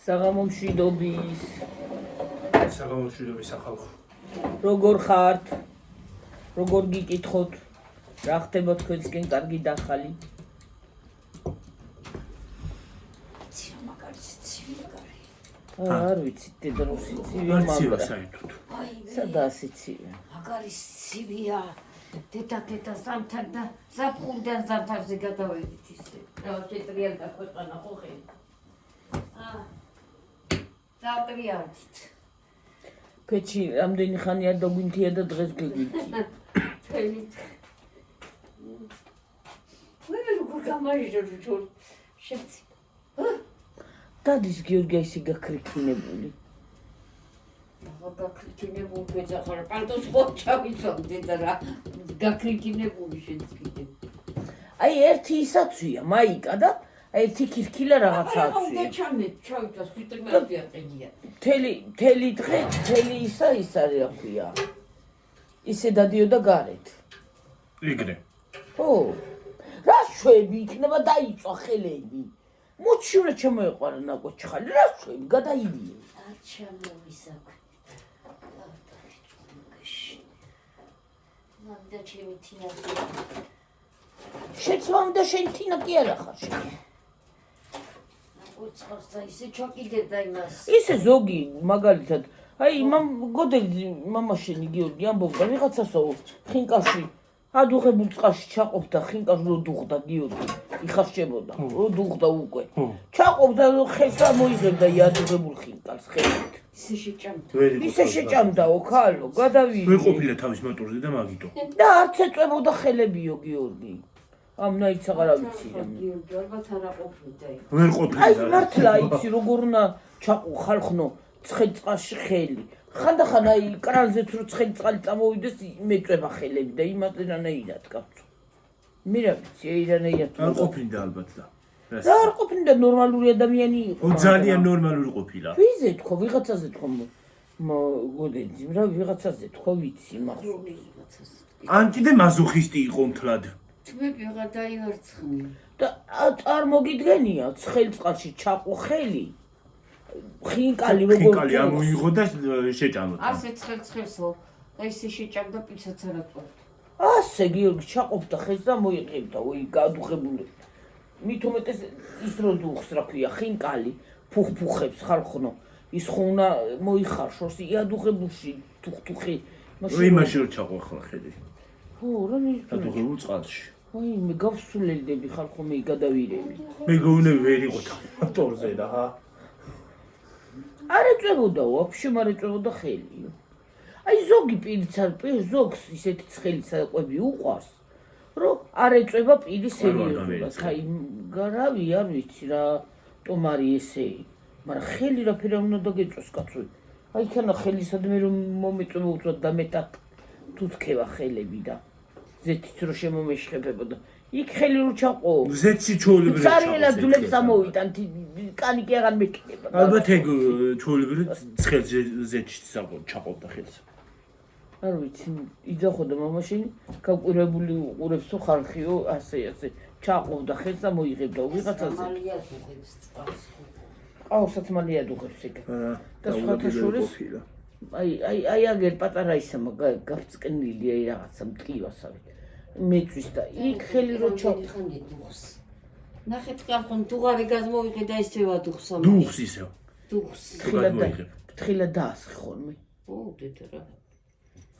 საღამომშვიდობის. საღამომშვიდობის ახალ. როგორ ხართ? როგორ გიკითხოთ? რა ხდება თქვენსკენ კარგი და ახალი? არ ვიცი დედროსი ცივი მაგრამ საერთოდ. სადაა სიცივე? მაგარი ცივია. დედა სამთან და ზაფხულიდან ზამთარზე გადავედით ისე. რა შეტრიან და ქვეყანა ხო ხე? დატრიალით. ფეჩი რამდენი ხანია დაგვინთია და დღეს გეგვინთი. თელით. როგორ გამაიჟო ჯო შეცი. დადის გიორგი ისე გაქრიქინებული. გაქრიქინებული ვეძახარ, პანტოს ხო ჩავიცავდე და რა გაქრიქინებული შეცკიდე. აი ერთი ისაცვია, მაიკა და ერთი ქირქილა რაღაცაა. და ჩამე ჩავიცავს ვიტრინარია ყიდია. თელი დღე, თელი ის არის რა ქვია. ისე დადიოდა გარეთ. იგრე. ხო. რა შვები იქნება დაიწვა ხელები. მოჩივრა ჩამოეყარა ნაკოჩხალი, რა შვები გადაიდიე. ჩამოვისაქვ. მამდა ჩემი თინა. შეცვამ და შენ თინა კი არა ხარ შენ. უცხოს და ისე ჩოკიდებდა იმას. ისე ზოგი მაგალითად, აი გოდელი მამაშენი გიორგი ამბობდა ვიღაცასო ხინკაში ადუღებულ წყალში ჩაყოფდა ხინკას რო დუღდა გიორგი. იხარშებოდა, რო დუღდა უკვე. ჩაყოფდა ხელს მოიღებდა იადუღებულ ხინკას ხელით. ისე შეჭამდაო ქალო, გადავიდი. ვერ ყოფილა თავის მოტორზე და მაგიტო. და არც ეწვებოდა ხელებიო გიორგი. ამნაიც აღარა ვიცი. გიორგი ალბათ არა ყოფილდა. ვერ ყოფილა. აი მართლა იცი როგორ უნდა ჩაყო ხალხნო ცხელ წყალში ხელი. ხანდახან აი კრანზეც რო ცხელი წყალი წამოვიდეს მეწვება ხელები და იმათენანაირად კაცო. მე რა ვიცი, აირანაირად. არ ყოფილდა ალბათ და. რა არ ყოფილდა ნორმალური ადამიანი იყო. ძალიან ნორმალური ყოფილა. ვიზე თქო, ვიღაცაზე თქო. გოდენძი, რა ვიღაცაზე თქო ვიცი მახსოვს. ან კიდე მაზოხისტი იყო მთლად. თმები აღარ დაივარცხნი. და წარმოგიდგენია ცხელ წყალში ჩაყო ხელი. ხინკალი როგორ ხინკალი ამოიღო და შეჭამდა. ასე ცხელ-ცხელსო, და ისე შეჭამდა პიცაც არ აწვევდა. ასე გიორგი ჩაყოფდა ხელს და მოიყებდა, ოი გადუღებული. მით უმეტეს ის რო დუხს რა ქვია, ხინკალი ფუხფუხებს ხალხნო. ის ხო უნდა მოიხარშოს იადუღებულში თუხთუხი. იმაში რო ჩაყო ახლა ხელი. ხო, რა ადუღებულ წყალში. აი მე გავსულელდები ხალხო მე გადავირები. მე გეუნები ვერ იყო მოტორზე და ჰა. არ ეწვებოდა, ვაფშე არ ეწვებოდა ხელი. აი ზოგი პირიც არ ზოგს ისეთი ცხელი საკვები უყვარს, რომ არ ეწვება პირი სერიოზულად. აი გარავი არ ვიცი რა ტომარი ესე. მაგრამ ხელი რაფერა უნდა დაგეწოს კაცო. აი ქანა ხელისადმე რომ მომეწვება უცბად და მეტად თუთქება ხელები და ზეთით რო შემომეშხებებოდა. იქ ხელი რო ჩაყო. ზეთში ჩოულებრი ჩაყო. სარიელა ძულებს ამოვიტან, კანი კი აღარ მეკიდება. ალბათ ეგ ჩოულებრი ცხელ ზეთში ჩაყობდა ხელს. არ ვიცი, იძახოდა მამაშენი, გაკვირვებული უყურებს თუ ხალხიო, ასე ჩაყობდა ხელს და მოიღებდა ვიღაცაზე. მალია დუღებს წყალს. ყავსაც მალია დუღებს ეგ. და სხვათა შორის აი აგერ პატარა ისამა გაფწკნილი აი რაღაცა მტკივასავით. მეწვის და იქ ხელი რო ჩათხანე დუღს. ნახეთ ხალხო დუღარი გადმოვიღე და ისევა დუღს ამ. დუღს ისევ. დუღს. თხილად დაასხი ხოლმე. ო დედა რა.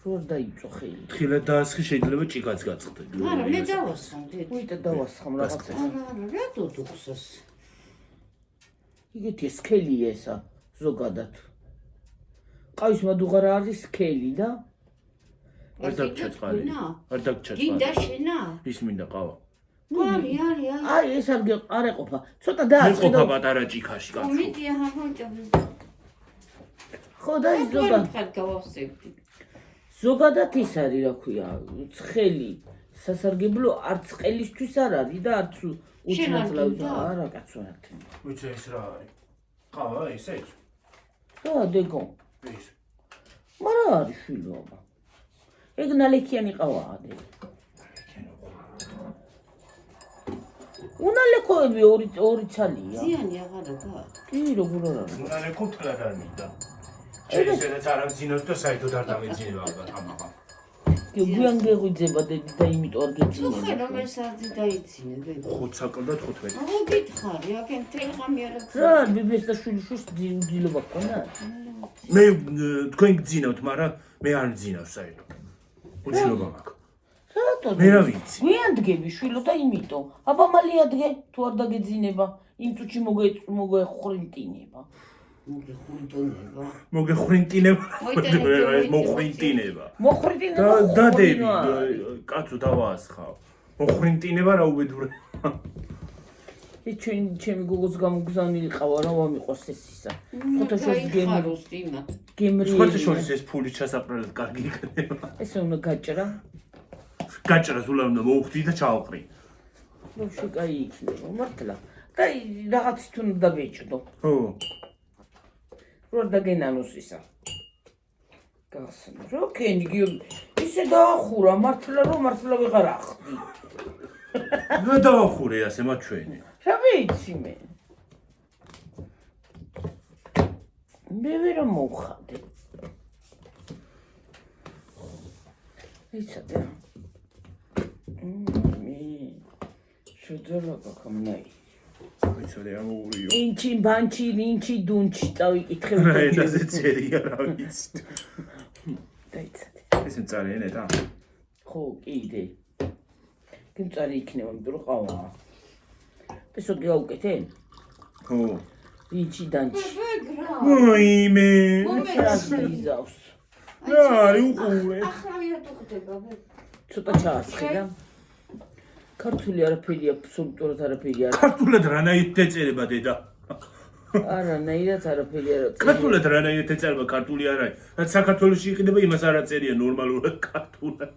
რო დაიწო ხელი. თხილად დაასხი შეიძლება ჭიკაც გაწყდა. არა მე დავასხამ დედა. უი და დავასხამ რაღაცა. არა რატო დუღსს? იგეთი სქელია ესა ზოგადად. ყავის მადუღარა არის სქელი და არ დაგჭა წყალი. არ დაგჭა წყალი. გინდა შენა? ის მინდა ყავა. არი. აი ეს არ ეყოფა. ცოტა დაასხი და ეყოფა პატარა ჭიქაში კაცო. მიდია ჰამონჭაბს. ხო და ის ზოგადად გავავსებდი. ზოგადად ის არის რა ქვია, ცხელი სასარგებლო არც ყელისთვის არ არის და არც უჩნაწლავი არა კაცო რა. ვიცი ეს რა არის? ყავა ისეც? რა დეგო. ის. მაგრამ არის შვილო აბა. ეგ ნალექიანი ყავაა. უნალექოები ორი ცალია. ზიანი აღარა გაქვს. კი, როგორ არა. უნალექო თლად არ მინდა. შეიძლება არ ამძინოს და საერთოდ არ დამეძინება ალბათ ამაღა. კი, გვიან გეღვიძება დედი და იმიტომ არ ხო, გეძინება. რომელ საათზე დაიცინე, დედა? 5 საკლდა 15. აღარ გითხარი, აქ მთელი ღამე არ აქვს. რა, ბიბეს და შვილიშვილს ძილობა ქონა? მე თქვენ გძინავთ, მაგრამ მე არ მძინავს საერთოდ. უცილობა მაქვს. რატო? მე რა ვიცი. გვიან დგები შვილო და იმიტომ. აბა მალე ადგე, თუ არ დაგეძინება, იმ წუთში მოგეხრინტინება. მოგეხუნტონება. მოგეხრინტინება. მოხრინტინება. მოხრინტინება. დადები, კაცო დავაასხავ. მოხრინტინება რა უბედურება. ჩემი გოგოს გამოგზავნილი ყავა რა ვამიყვას ეს ისა. ხოთა შეგემროს იმა. გემრიელი. სხვათა შორის ეს ფული ჩასაბრალად კარგი იქნება. ესე უნდა გაჭრა. გაჭრას ულა უნდა მოუხდი და ჩააყრი. ნუ კაი იქნება მართლა. და რაღაც თუ უნდა ბეჭდო. ხო. რომ დაგენანოს ისა. გახსნა. რო კენი ისე დაახურა მართლა რომ მართლა ვეღარ ახდი. რა დავახურე ასე მათ ჩვენი. რა ვიცი მე. მე ვერ მოვხადე. იცადე. მე შედარება ხმნაი. ვიცოდი რა მოვურიო. ინჩი ბანჩი ლინჩი დუნჩი წავიკითხე. რა ენაზე წერია რა ვიცი. დაიცადე. ეს მწარიანე და. ხო, კიდე. გიმწარი იქნება, იმიტომ რომ ყავა. ესო გეაუკეთე? ხო. ლინჩი დანჩი. ვაიმე. მომეცდიზავს. რა არის უყურე. ახლა რატო ხდება? ცოტა ჩაასხი და ქართული არაფერი აბსოლუტურად არაფერი არ. ქართულად რანაირად ეწერება დედა? არანაირად არაფერი არ. ქართულად რანაირად ეწერება ქართული არ არის. რაც საქართველოში იყიდება იმას არ აწერია ნორმალურად ქართულად.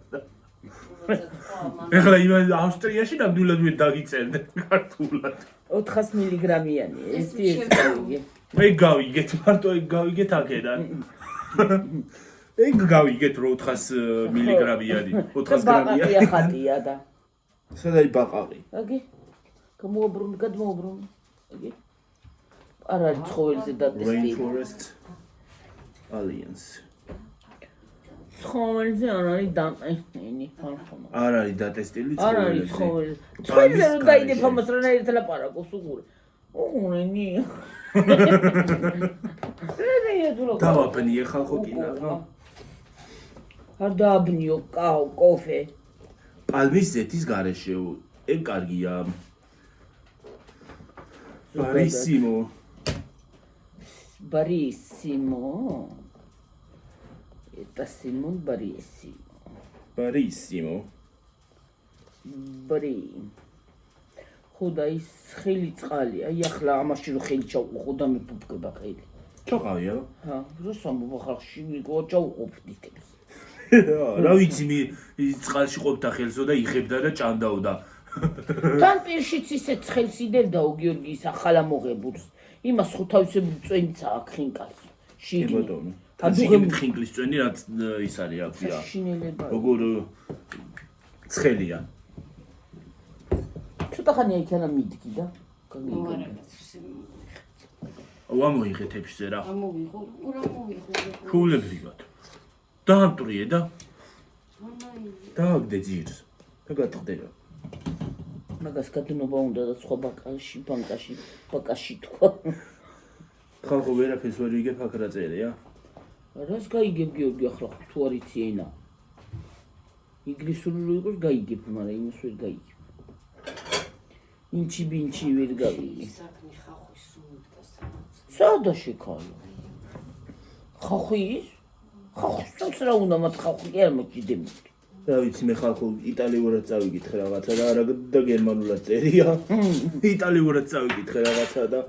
ეხლა იმ ავსტრიაში ნამდვილად ვერ დაგიწერდეთ ქართულად. 400 მილიგრამიანი ეს გავიგე. ეგ გავიგეთ, მარტო ეგ გავიგეთ აქედან. ეგ გავიგეთ რომ 400 მილიგრამიანი, 400 გრამიანი. ბაყაყია ხატია და. სადაი ბაყაყი? აგი. გადმოუბრუნე. აგი. არ არის ცხოველზე დატესტი. Rainforest Alliance. ცხოველზე არ არის დატესტილი. არ არის დატესტილი არ არის ცხოველი. ცხოველზე რომ დაიდებ ამას რანაირად ლაპარაკობს უყურე. უყურენი. დავაბნიე ხალხო კინა რა. არ დააბნიო კოფე. პალმის ზეთის გარეშე ეგ კარგია. Barissimo. Barissimo. Это Simon Barissimo. Barissimo. Bari. ხოდა ის ხელი წყალი, აი ახლა ამაში რო ხელი ჩავყო და მეფუფკება ხელი. ჩოყავია? ჰა, როსამბო ხალხში მიგო ჩავყოფდით ეს. რა ვიცი მე წყალში ყოფდა ხელსო და იხებდა და ჭანდაოდა. თან პირშიც ისეთ ხელს იდევდაო გიორგის ახალა მოღებურს. იმას ხო თავისებური წვენიცა აქ ხინკალს. კი ბატონო. ადუღებით ხინკლის წვენი რაც ის არის აქვია. შინელება. როგორ ცხელია. ცოტა ხანია იქანა მიდგი და ვამოიღე თეფშზე რა. ამოვიღო, რა მოვიღო. შულებრივად. დაამტრიე და დააგდე ძირს და გატყდება. მაგას გადნობა უნდა და სხვა ბაკაში თქვა. ხალხო ვერაფერს ვერ იგებ აქ რა წერია? რას გაიგებ გიორგი ახლა თუ არ იცი ენა? ინგლისური რო იყოს გაიგებ, მაგრამ იმას ვერ გაიგებ. ინჩი ბინჩი ვერ გავიგე. საქმე ხახვის სუნდა სადაც. სადა შეკალა. ხახვის? ხახვის რა უნდა მათ ხახვი არ მოჭიდები. რა ვიცი მე ხალხო იტალიურად წავიკითხე რაღაცა და არა და გერმანულად წერია. იტალიურად წავიკითხე რაღაცა და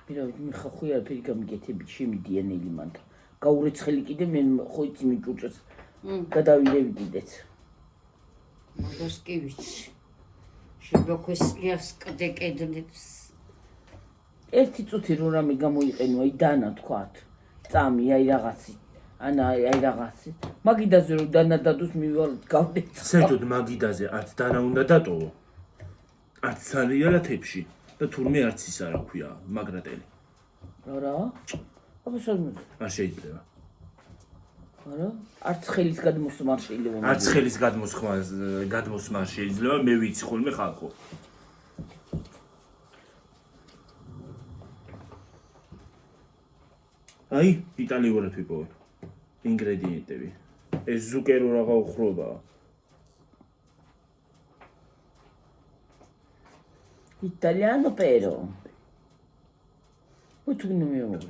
მირა მე ხახვი არაფერი გამიგეთები შემიდიანელი მანდ. გაურეცხელი კიდე მე ხო იცი მიჭუჭეს. გადავიდები კიდეც. მაგას კი ვიცი. შეგოქვესლიას კედკედლებს. ერთი წუთი რო რამე გამოიყენო აი დანა თქვათ. წამი აი რაღაცი. ანა აი რაღაცი. მაგიდაზე რო დანა დადოს მივალ გავდეთ. საერთოდ მაგიდაზე არც დანა უნდა დატოვო. არც სარიალათებში და თურმე არც ის არა ქვია მაგრატელი. არა? აბა სულ არ შეიძლება. არა? არც ხელის გადმოსმა შეიძლება. არც ხელის გადმოსმა შეიძლება, მე ვიცი ხოლმე ხალხო. აი, იტალიურად ვიპოვე. ინგრედიენტები. ეს ზუკერო რაღა უხრობაა. Italiano pero. Poi tu non mi vuoi.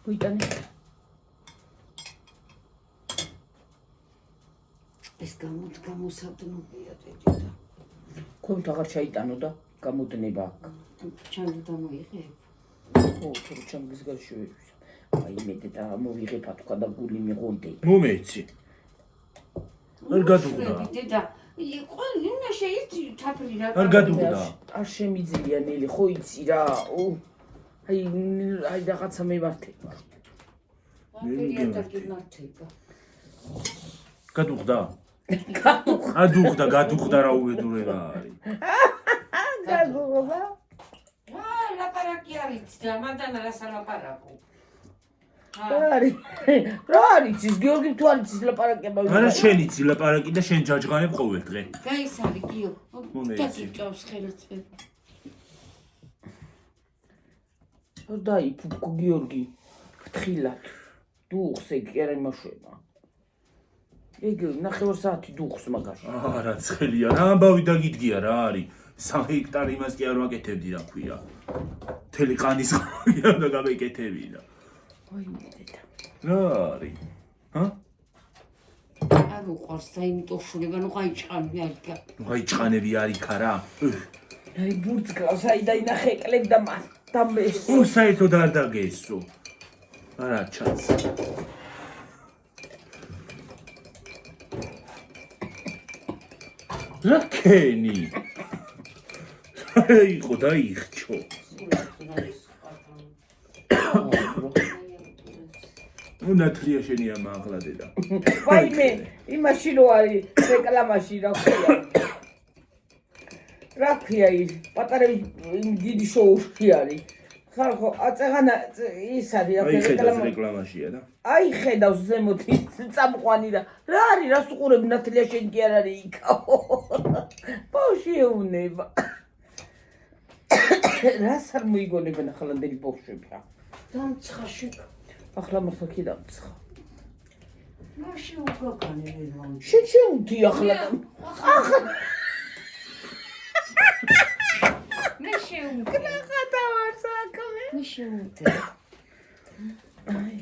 Poi Italiano. ეს გამოსადნობია დედა. Quanto აღარ ჩაიტანოდა გამოდნება აქ. ჩანდა დამოიღებ. ო, თუ ჩანგის გარშე ვიყვის. აი მე დედა მოვიღებ თქვა და გული მიყონდე. მომეცი. არ გადუღდა. დედა, იყო ინა შეიცი თაფლი რა. არ გადუღდა. არ შემიძლია ნელი ხო იცი რა. ო. აი რაღაცა მემართება. გადუღდა. გადუღდა რა უედურება არის. გადუღდა. ლაპარაკი არის და მანდან რას ალაპარაკო. რა არის ის გიორგი თუ არის ის ლაპარაკება? არა შენ იცი ლაპარაკი და შენ ჯაჯღანებ ყოველ დღე. გაისარი გიო. დაგიწევს ხელისწვება. დაი ფუფკო გიორგი. ფრთხილად. დუხს ეგ კი არა იმაშვება. ეგ ნახევარ საათი დუხს მაგაში. არა ცხელია რა ამბავი დაგიდგია რა არის. 3 ჰექტარი იმას კი არ ვაკეთებდი რა ქვია. მთელი ყანის ხმია და გამეკეთები და. აი დედა. რა არის? ჰა? არ უყარს საიმიტო შულება, ნუ გაიჭყანები არიქა. ნუ გაიჭყანები არიქა რა. აი ბურცკავს აი დაინახე ეკლებ და მეს. საერთოდ არ დაგესო. არა ჩანს. რა კენი? იყო დაიხჩო. ნათლია შენია მაღლა დედა. ვაიმე, იმაში რო არის რეკლამაში რა ქვია. რა ქვია ის? პატარა დიდი შოუში არის. ხალხო, აწეღანა ის არის აი ხედავს რეკლამაშია და. აი ხედავს ზემოთ წამყვანი და რა არის რას უყურებ ნათლია შენ კი არ არის იქაო. ბავშვი ეუნება. რას არ მოიგონებენ ახალანდელი ბავშვები რა. დამცხაში. ახლა მართლა კი დამცხა. მაში უგოგანე ვეღარ. შენ შეუდი ახლა. მე შეუდი. კნახათა ვარ საკმე. მე შეუდი. აი.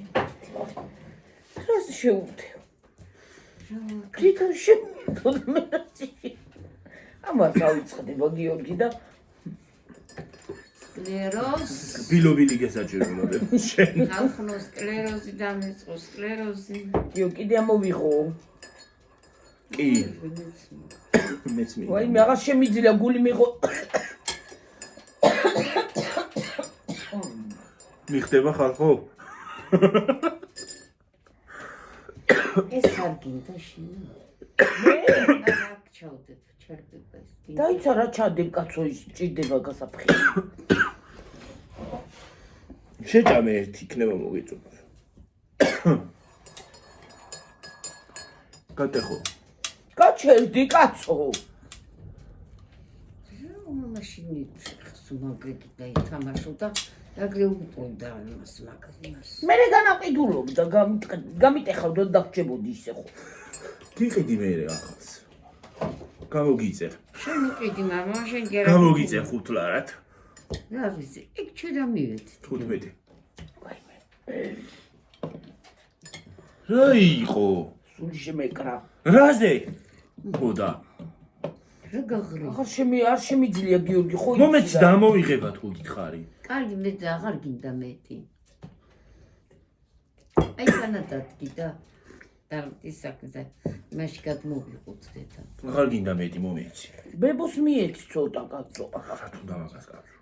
რას შეუდი? კრიტონ შეუდი. ამას ავიწყდება გიორგი და სკლეროზ. ბილობილი გესაჭიროებდა შენ. ხალხნო სკლეროზი დამეწყო სკლეროზი. იო კიდე ამოვიღო. კი. მეც მე. ვაი მე აღარ შემიძლია გული მიყო. მიხდება ხალხო? ეს არ გინდა შენ. მე არ ჩავდებ ჩერდება ეს. დაიცა რა ჩადებ კაცო ის ჭირდება გასაფხი. შეჭამე ერთი იქნება მოგეწონა. კატეხო. გაჩერდი კაცო. მაშინ სუმაგრეთი დაითამაშო და აგრე უყურდა ამას მაგას. მე განაყიდულობდა გამიტეხავდა და დაგჭებოდი ისე ხო. გიყიდი მე ახალს. გამოგიწერ. შენ იყიდი მამა შენ გერა. გამოგიწერ ხუთლარად. რა ვიცი, ეგ ჩვენ მივედი. 15. ვაიმე. რა იყო? სული შემეკრა. რაზე? ხოდა. რა გაღრი. ახლა არ შემიძლია გიორგი ხო იცი. მომეც დამოვიღება თუ გითხარი. კარგი მე და აღარ გინდა მეტი. აი განადადგი და ის საქმე მაშინ გადმოვიყოთ დედა. აღარ გინდა მეტი მომეცი. ბებოს მიეცი ცოტა კაცო. რა თუ დამაგას კაცო.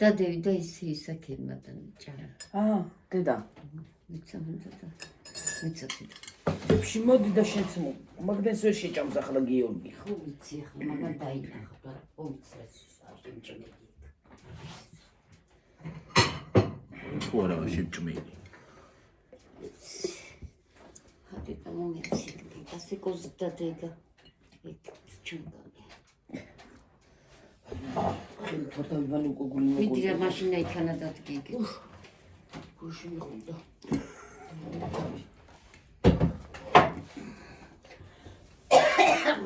დადევი და ისაკებმადან ჭარა. დედა. ვიცამდა და მიცოდი.ებში მოდი და შენც მაგდენს ვერ შეჭამს ახლა გიორგი. ხო ვიცი ახლა მაგან დაინახა და ომცეს აღიმჭმელი. თუ არა შეჭმელი. ხათი და მომეცი და სიკოზი და დეგა. ჩუნგანი. თორთან ვანი უკვე გული მიდი რა მაშინა იქანა დადგიგე. გულში მიყიდა.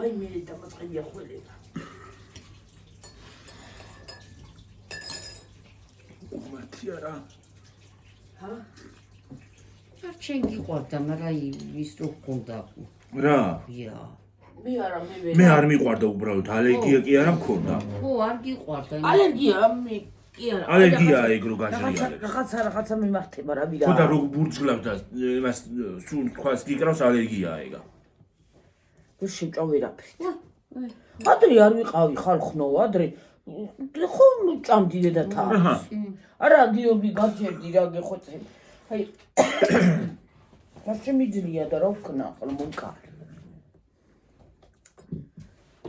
აი მე დამატყია ხოლება. უმართი არა. ჰა? ჩენ გიყვარდა, მაგრამ ის რო გქონდა. რა? ია. მე არა მე ვერ. მე არ მიყვარდა უბრალოდ ალერგია კი არა მქონდა. ხო, არ გიყვარდა. ალერგია მე კი არა. ალერგია ეგ რო გაჟრიალებს. რაღაცა მიმართება რა ვიდა. ხო და რო ბურჯლავს და იმას სულ თქვას გიკრავს ალერგია ეგა. ვერ შეჭა ვერაფერს. ადრე არ ვიყავი ხალხნო ადრე ხო ჭამდი და თავს. არა გიორგი გაჩერდი რა გეხოცე. აი რა შემიძლია და რა ვქნა ახლა მომკარი.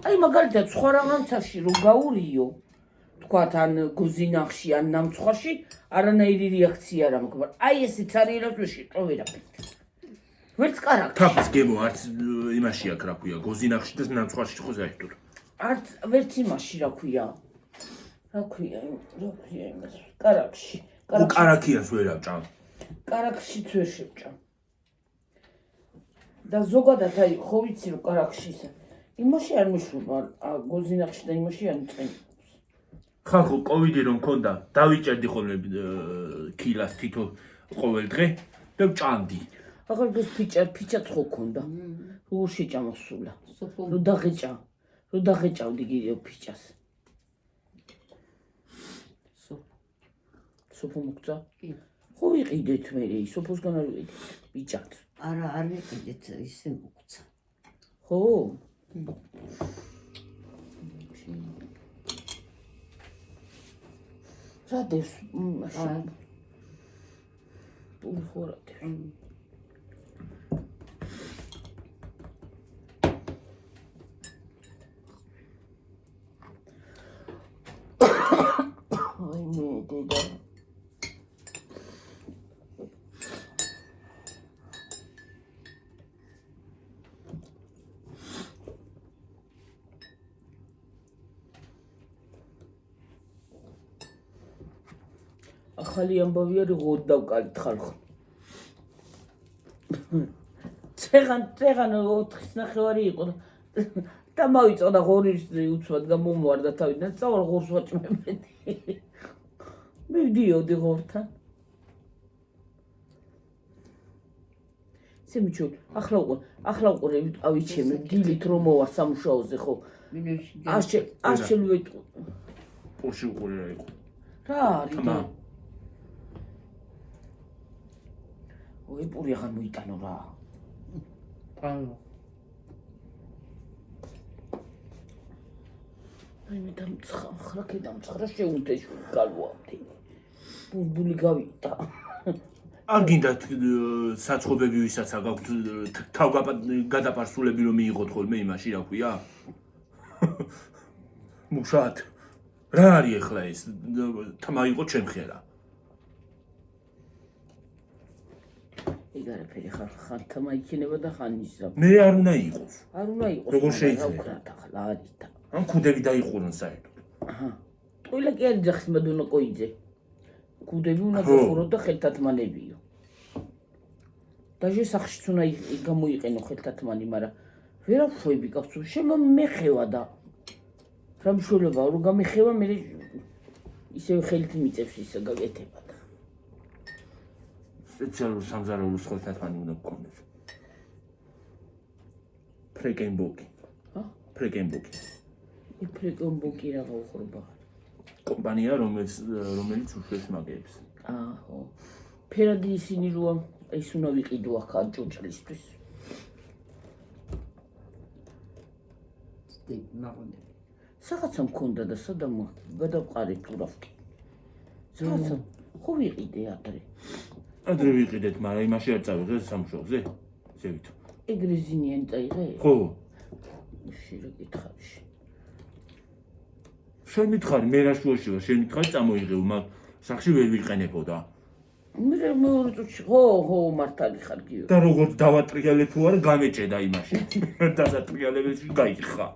აი მაგალითად სხვა რაღაცაში რო გაურიო თქვათ ან გუზინახში ან ნამცხვარში არანაირი რეაქცია არ მაქვს, მაგრამ აი ესეც არის რა შეჭა ვერაფერს. ვერც კარაქ. თაფის გემო არც იმაში აქ რა ქვია, გოზინახში და ნამცხვარში ხო საერთოდ. არც ვერც იმაში რა ქვია. რა ქვია იმას კარაქში. ო კარაქიას ვერ ავჭამ. კარაქშიც ვერ შევჭამ. და ზოგადად აი ხო ვიცი რომ კარაქში ისე იმაში არ მიშვება, გოზინახში და იმაში არ მწყენ. ხალხო კოვიდი რომ მქონდა, დავიჭერდი ხოლმე კილას თითო ყოველ დღე და ვჭამდი. ახლა ეს ფიჭაც ხო ქონდა. როგორ შეჭამა სულა. სოფო რო დაღეჭავდი გიო ფიჭას. სოფო მოგცა? კი. ხო ვიყიდეთ მე სოფოსგან არ ვიყიდეთ. ბიჭად. არა, არ ვიყიდეთ, ისე მოგცა. ხო? რა დევს მაშინ? პური ხორა დევს. აი მე დედა ახალი ამბავი არის ღოდ დავკალით ხალხო. წეღან 4-ის ნახევარი იყო და მოვიწოდა ღორის უცბად გამომვარდა თავიდან წავალ ღორს ვაჭმებდი. მივდიოდი ღორთან. სემიჩო ახლა უყურე ავიჩემი დილით რომ მოვარ სამუშაოზე ხო. მინუში არჩელ ვეტყო. პოში უყურე რა იყო. რა არის და ой პური აღარ მოიტანო რა. პანო. აი მე დამცხრა კედამცხრა შეუნდეში გალვავდი. ბული გავიტა. არ გინდათ საცხობები ვისაც აქვთ თავგადაპარსულები რომ მიიღოთ ხოლმე იმაში რა ქვია? მუშად. რა არის ახლა ეს? თმა იყო ჩემხე რა. ეგ არაფერი ხან თმა იქნება და ხან ისა. მე არ უნდა იყოს. არ უნდა იყოს. როგორ შეიძლება? ვკრათ ახლა არის და. ან ქუდები დაიხურონ საერთოდ. აჰა. ტყუილა კი არის ძახს მადუნა ყოიძე. ქუდები უნდა გახუროთ და ხელთათმანებიო. დაჟე სახშიც უნდა გამოიყენო ხელთათმანი, მაგრამ ვერაფხვევი კაცო, შემომეხევა და რა მშველებაა, რომ გამეხევა მე ისევ ხელით მიწევს ისე გაკეთება და. სპეციალურ სამზარეულოს ხელთათმანი უნდა გქონდეს. ფრეკენბოკი. ჰა? ფრეკენბოკი. ფრეკენბოკი რაღა უხრობა. კომპანია რომელიც უშვებს მაგებს. ხო. ფერადი ისინი როა ეს უნდა ვიყიდო ახლა ჯოჭლისთვის. მაგონები. რაღაცა მქონდა და სადამ გადავყარე თურავკი. რაღაცა ხო ვიყიდე ადრე. ადრე ვიყიდეთ, მაგრამ იმაში არ წავიღეთ სამშობლოზე. ზევით. ეგრეზინიანი წაიღე? ხო. შირო გითხარში. შენ მითხარი, მე რა შუაში ვარ, შენ მითხარი წამოიღევ, მაგრამ სახში ვერ ვიყენებოდა. მე მეორე წუთში ხო მართალი ხარ გიო. და როგორც დავატრიალე თუ არა, გამეჭედა იმაში. დასატრიალებელში გაიხა.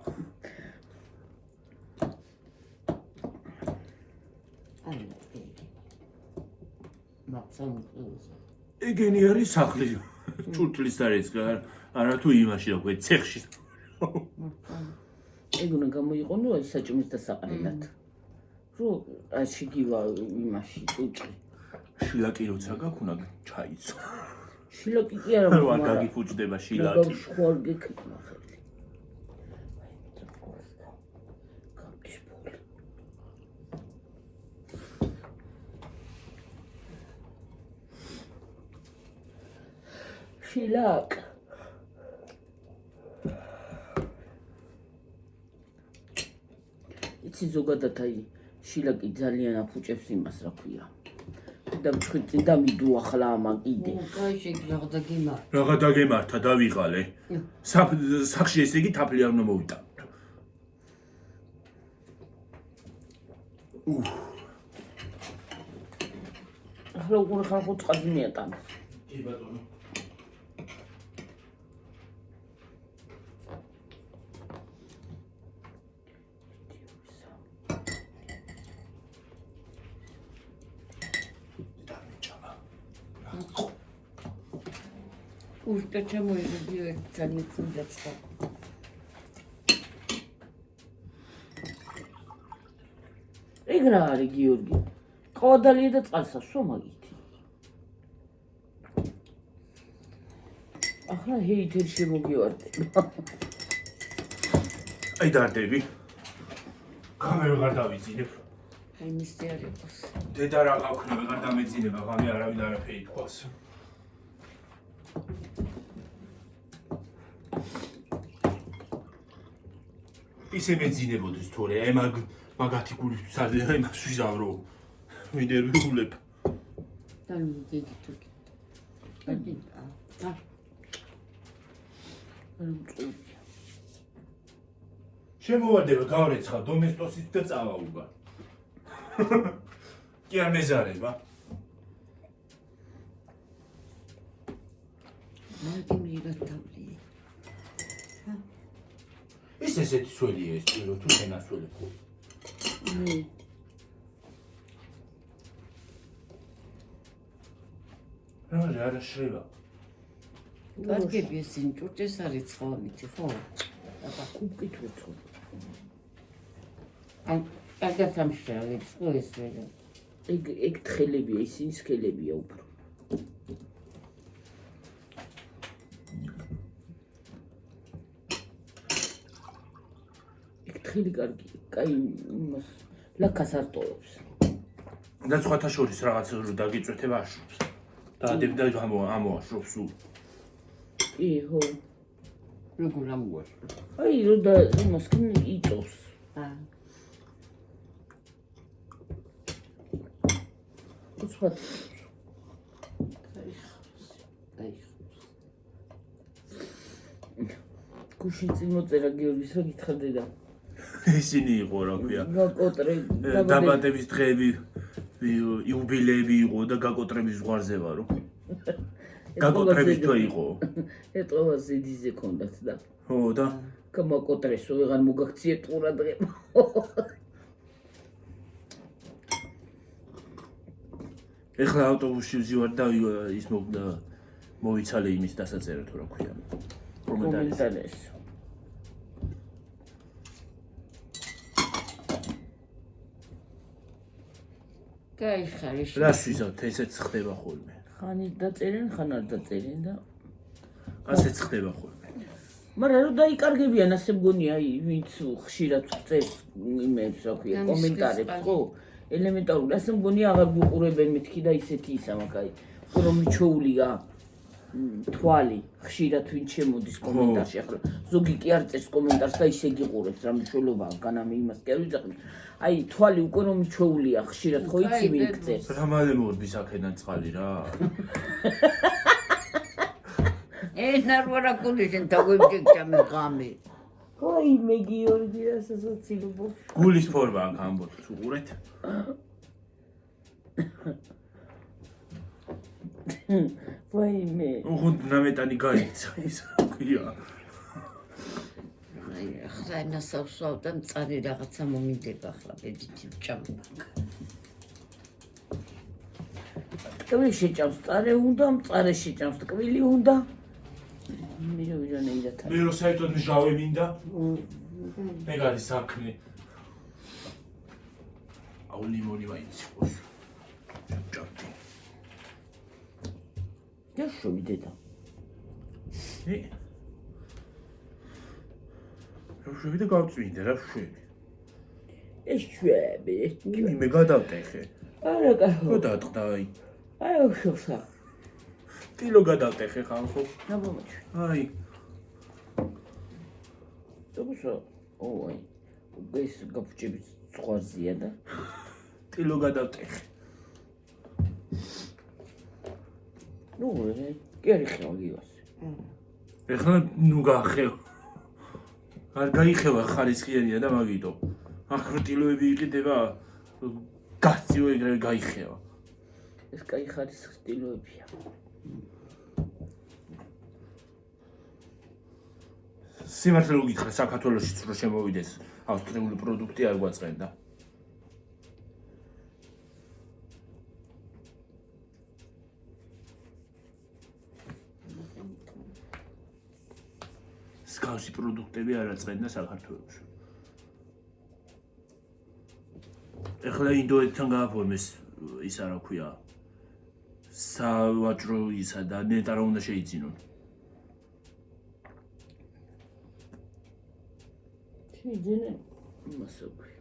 ეგენი არის სახლი. ჭურჭლის არის, არა თუ იმაში რა ქვია, ცეხში. ეგ უნდა გამოიყენო ეს საჭმის დასაყრელად. რო ასე გივა იმაში ჭურჭლი. შილაკი როცა გაქვს, უნდა ჩაიცო. შილაკი კი არა, რა გაგიფუჭდება შილაკი. ხوار გეკნა ხელი. შილაკ იცი ზოგადად აი შილაკი ძალიან აფუჭებს იმას რა ქვია და მწხვი და მიდუ ახლა ამან კიდე კაიში რაღაცა გიმარ რაღა დაგემართა დავიღალე სახში ესე იგი თაფლი არ უნდა მოვიტანოთ ახლა უყურე ხალხო წყალს მიატანს კი ბატონო უშტა ჩამოიღებიო ერთ ძალიან ძნელაცა ეგ რა არის გიორგი ყავადალია და წყალსაშო მაგითი ახლა ჰეიტერი შემოგივარდება აი დარდები კამერა ვეღარ დავიძინებ აი მისი არ იყოს დედა რა გაქვნა ვეღარ დამეძინება ღამე არავინ არაფერი თქواس ისე მეძინებოდეს თორე აი მაგათი გულისთვის არის იმას ვიზავრო ვინერვიულებ დალი დიდი თუკი აი შემოვარდება გავრეცხა დომესტოსით და წავაუგა კი არ მეზარება მაგი მიგატავდი ის ესეთი სველია ეს პირო თუ შენასველი ხო რა შრება კარგები ესინ ჭურჭეს არის ცხამითი ხო აბა კუკით ვეცო ან კარგად ამშრალებს ხო ეს ვერა ეგ თხელებია ისინი სქელებია უფრო ხილი კარგი, კაი იმას ლაკას არ ტოვებს. და სხვათა შორის რაღაც დაგიწვეთება აშრობს. დაადებ და ამოაშრობს სულ. კი, ხო. როგორ ამოაშრობს? აი, რო და იმას კი იწოვს. სხვათ. გუშინ წინ მოწერა გიორგის რა გითხარდე და ისინი იყო რა ქვია გაკოტრე დაბადების დღეები იუბილეები იყო და გაკოტრების ზღვარზე ვარო გაკოტრების თვა იყო ეტყობა ზედიზე კონდათ და ხო და გამაკოტრესო ვეღარ მოგაქციე ტყურა დღე ეხლა ავტობუსში ვზივარ და ის მოვიცალე იმის დასაწერა თუ რა ქვია კომენტარის კაი ხარ ეს რას ვიზავთ ესეც ხდება ხოლმე ხანი დაწერენ ხან არ დაწერენ და ასეც ხდება ხოლმე მაგრამ რო დაიკარგებიან ასე მგონია აი ვინც ხშირად წერს იმებს რა ქვია კომენტარებს ხო ელემენტარული ასე მგონია აღარ გუყურებენ მეთქი და ისეთი ისა მაგ აი რომ მიჩოულია თვალი ხშირად ვინ შემოდის კომენტარში ახლა ზოგი კი არ წერს კომენტარს და ისე გიყურებს რა მნიშვნელობაა განამი იმას კი არ ვიცახი აი თვალი უკვე რომ მიჩვეულია ხშირად ხო იცი ვინ წერს რა მალე მორბის აქედან წყალი რა ნარვარა კულიშენ დაგვებჭიქჭამე ღამე აი მე გიორგი ასოცილობ გულის ფორმა აქ ამბობთ უყურეთ ვაიმე უღუნ ნამეტანი გაიცა ის ქვია აი ახლა ნასავსავ და მწარი რაღაცა მომიდება ახლა ბედით ვჭამბა ტკვილი შეჭამს წარე უნდა მწარე შეჭამს ტკვილი უნდა მე რო ვიჟანეირათა მე რო საერთოდ მჟავე მინდა ეგ არის საქმე აუ ლიმონი მაიციყოს ჭამდი და შევიდედა რა შევიდე გავწვინდა რა შვები ეს შვები მე გადავტეხე არა გაჰო გადაწყდაი აი უშოხსა ტილო გადავტეხე ხალხო ნაბომაჩ აი ზოგსო ოი ეს გაფუჭები ზღვარზია და ტილო გადავტეხე ნუ კი არის ხევგიოს ეხლა ნუ გაახევ არ გაიხევა ხარისხიანია და მაგიტო ახლა ტილოები იყიდება გასწიო ეგრევე გაიხევა ეს კაი ხარისხის ტილოებია სიმართლე უგითხრა საქართველოშიც რო შემოვიდეს ავსტრიული პროდუქტი არ გვაწყენდა სკაუსი პროდუქტები არ აწყენდა საქართველოში ეხლა ინდოეთთან გააფორმეს ის არა ქვია სავაჭრო ისა და ნეტარა უნდა შეიძინონ შეიძინენ მასოქვი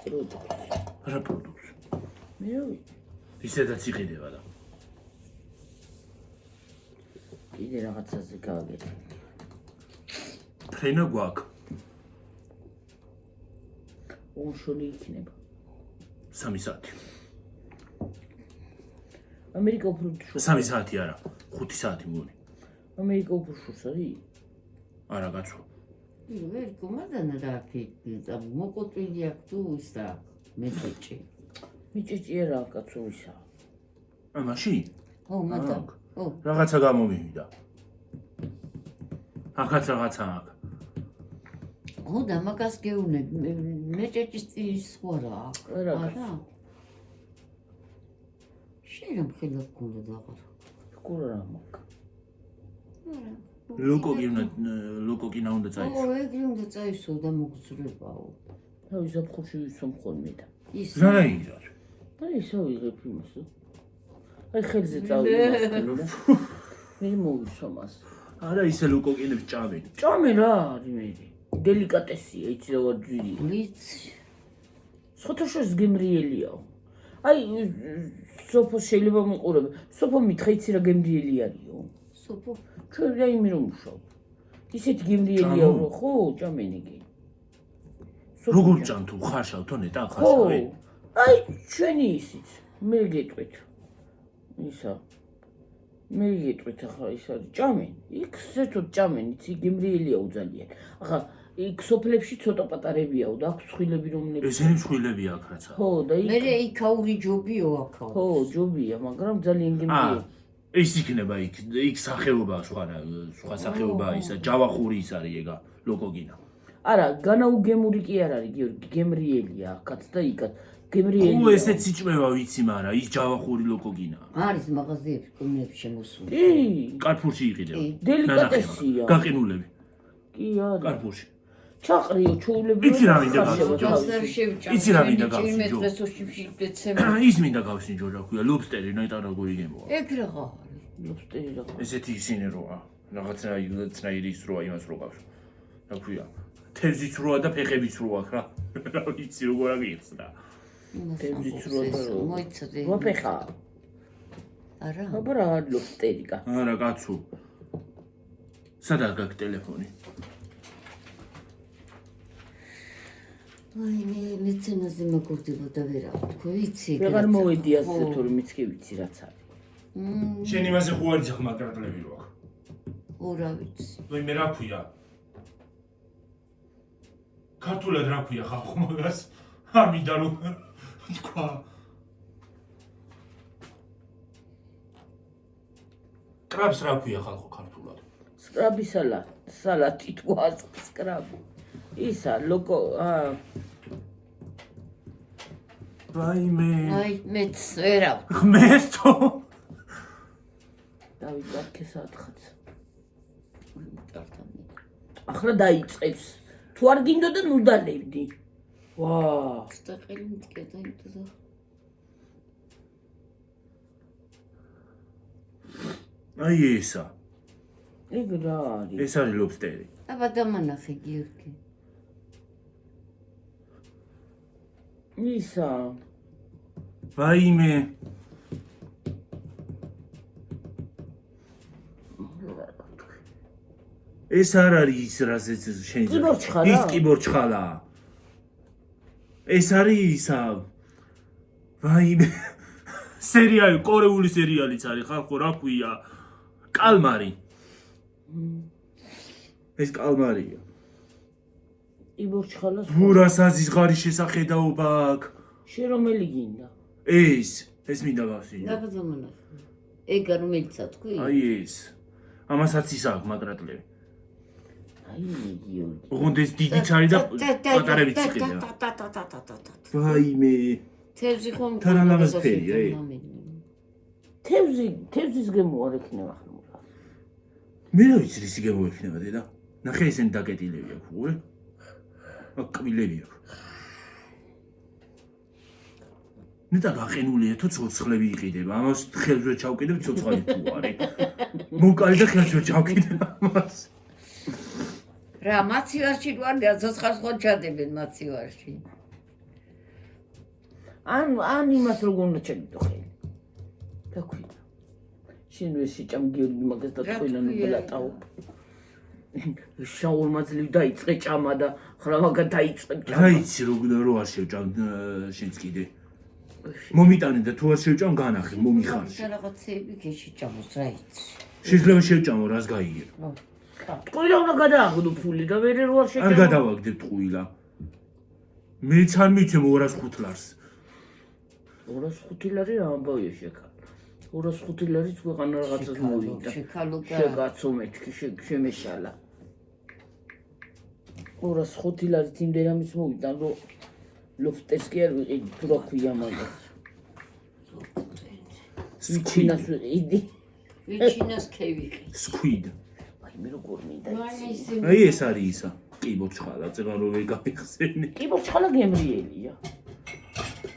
პროდუქტი რა პროდუქტი მე რა ვიცი ისედაც იყიდება და კიდე რაღაცაზე გავაკეთე ფრენა გვაქვს უშოლი იქნება 3 საათი ამერიკა უფრო 3 საათი არა 5 საათი მგონი ამერიკა უფრო შორს არის არა კაცო ვერ კომადანა რა კი მოკოტვილი აქვს თუ ის და მეჭეჭი მიჭეჭი არა კაცო ისა ამაში ო მადამ ო რაღაცა გამომივიდა ახაც რაღაცა აქვს ო და მაგას გეუნებ მეჭეჭის ის სხვა რა არა შეიძლება ხელად გქონდა დაღარ კურა მაგ ლოკოკინა უნდა წაიშვო ო ეგრე უნდა წაისვო და მოგზრებაო თავი ზაფხულში ვისვამ ხოლმე და ის რა რაიგარ აი ისო ვიღებ იმას აი ხელზე წავიდე და მე მოვისვა მას არა ისე ლოკოკინებს ჭამენ ჭამე რა არის მე დელიკატესია იცი რა ვარ ძვირი ლიც სოთაშოს გემრიელიაო აი სოფოს შეიძლება მიყურებ სოფო მითხა იცი რა გემრიელი არისო სოფო ჩვენ რა იმი რომ ვშავ ისეთი გემრიელია რო ხო ჭამენიგი როგორ ჭამ თუ ხარშავ თო ნეტა ხო ხარშავე აი ჩვენი ისიც მე გეტყვით ისა მე გეტყვით ახლა ის არის ჭამენ იქ საერთოდ ჭამენ იცი გემრიელია უძალიან ახლა იქ სოფლებში ცოტა პატარებიაო და აქვს ხვილები რომნები ესენი მსხვილები აქ რაცა ხო და იქ მე იქაური ჯობიო აქა ხო ჯობია მაგრამ ძალიან გემრიელია ეს იქნება იქ სახეობაა სხვა სახეობაა ისა ჯავახური ის არის ეგა ლოკოგინა არა განაუგემური კი არ არის გიორგი გემრიელია აქაც და იქაც გემრიელია უ ესეც იწმევა ვიცი მაგრამ ის ჯავახური ლოკოგინა არის მაღაზიებში კომნებს შემოსული კი კარფურში იყიდება დელიკატესია გაყინულები კი არის კარფურში ჩაყრიო ჩოულები იცი რა მინდა გავსინჯო იცი რა მინდა გავსინჯო ის მინდა გავსინჯო რა ქვია ლობსტერი ნაიტარაგოი გემოა ეგ რაღა ლობსტერი რა ესეთი ისინი როა რაღაცნაირი ის როა იმას რო გავს რა ქვია თევზიც როა და ფეხებიც რო აქვს რა ვიცი როგორ აგიხსნა თევზიც როა და მოიცადე რა ფეხა არა. აბა რა არის ლობსტერიკა? არა კაცო. სადაა გაკ ტელეფონი? აი მე ცენაზე მაგორდებოდა ვერა თქვი ვიცი ვეღარ მოვედი ასე თორე მეც კი ვიცი რაც არის. შენ იმაზე ხო არის ახლა მაგრატლები რო აქვს. ორა ვიცი. ვაი მე რა ქვია? ქართულად რა ქვია ხალხო მაგას? არ მინდა რომ თქვა. კრაბს რა ქვია ხალხო ქართულად? სკრაბი სალატი თქვა სკრაბი. ისა ლოკო ვაიმე. აი მეც ვერა. ღმერთო. დავით ვარქე სათხაც. ტარტამი. ახლა დაიწყებს. თუ არ გინდოდა ნუ დალევდი. ვა. სტაყელი მტკედა იმდოდა. აი ესა. ეგ რა არის? ეს არის ლობსტერი. აბა დამანახე გიორგი. ისა ვაიმე. ეს არ არის ის რაზეც შენ კიბორჩხალა? ის კიბორჩხალა. ეს არის ისა. ვაიმე. სერიალი, კორეული სერიალიც არის ხალხო რა ქვია? კალმარი. ეს კალმარია. იბორჩხალას ბურას აზის ღარი შესახედაობა აქვს. შენ რომელი გინდა? ეს მინდა გავსინო. აბა დამანახე. ეგა რომელიცა თქვი? აი ეს. ამასაც ის აქვს მაგრატლები. აი გიორგი. ოღონდ ეს დიდიც არის და პატარებიც იყიდა. ვაიმე. თევზი ხომ თან ამას ფერია, თევზის გემო არ ექნება ხომ? მე რა ვიცი რისი გამოექნება დედა? ნახე ესენ დაკეტილები აქვს, უყურე? აქ კბილები აქვს. ნეტა გაყენულია თუ ცოცხლები იყიდება. ამას ხელზე ჩავკიდებ ცოცხალი თუ არის. მოკალი და ხელზე ჩავკიდებ ამას. რა მაცივარში გვარდია ცოცხალს ხო ჩადებენ მაცივარში. ან იმას როგორ უნდა ჩაგიდო ხელი. დაქვია. შენ ვერ შეჭამ გიორგი მაგას და თქვენან უბლატაო. შაურმაძლივ დაიწყე ჭამა და ხრა მაგა დაიწყე ჭამა. რა იცი რო არ შევჭამ შენც კიდე. მომიტანე და თუ არ შევჭამ განახე მომიხარში. რაღაცეები გეშიჭამოს რა იცი. შეიძლება შევჭამო რას გაიგებ. ტყუილა უნდა გადააღდო ფული და ვერ რო არ არ შეჭამ. გადავაგდებ ტყუილა. მეც არ მიცემ 205 ლარს. 205 ლარი რა ამბავია შეკა. 205 ლარი ქვეყანა რაღაცას მოვიდა. შეკალუკა. შეკაცო მეთქი შემეშალა. 205 ლარი იმდენამის მოვიდა რომ ლოფტეს კი არ ვიყიდი თუ რა ქვია მაგას. ვიჩინას ვიყიდი. ვიჩინას ქევიყი. სკვიდ. აი მე როგორ მინდა. აი ეს არის ისა. კი ბოჩხალა, წეგან რო ვერ გამიხსენე. კი ბორჩხალა გემრიელია.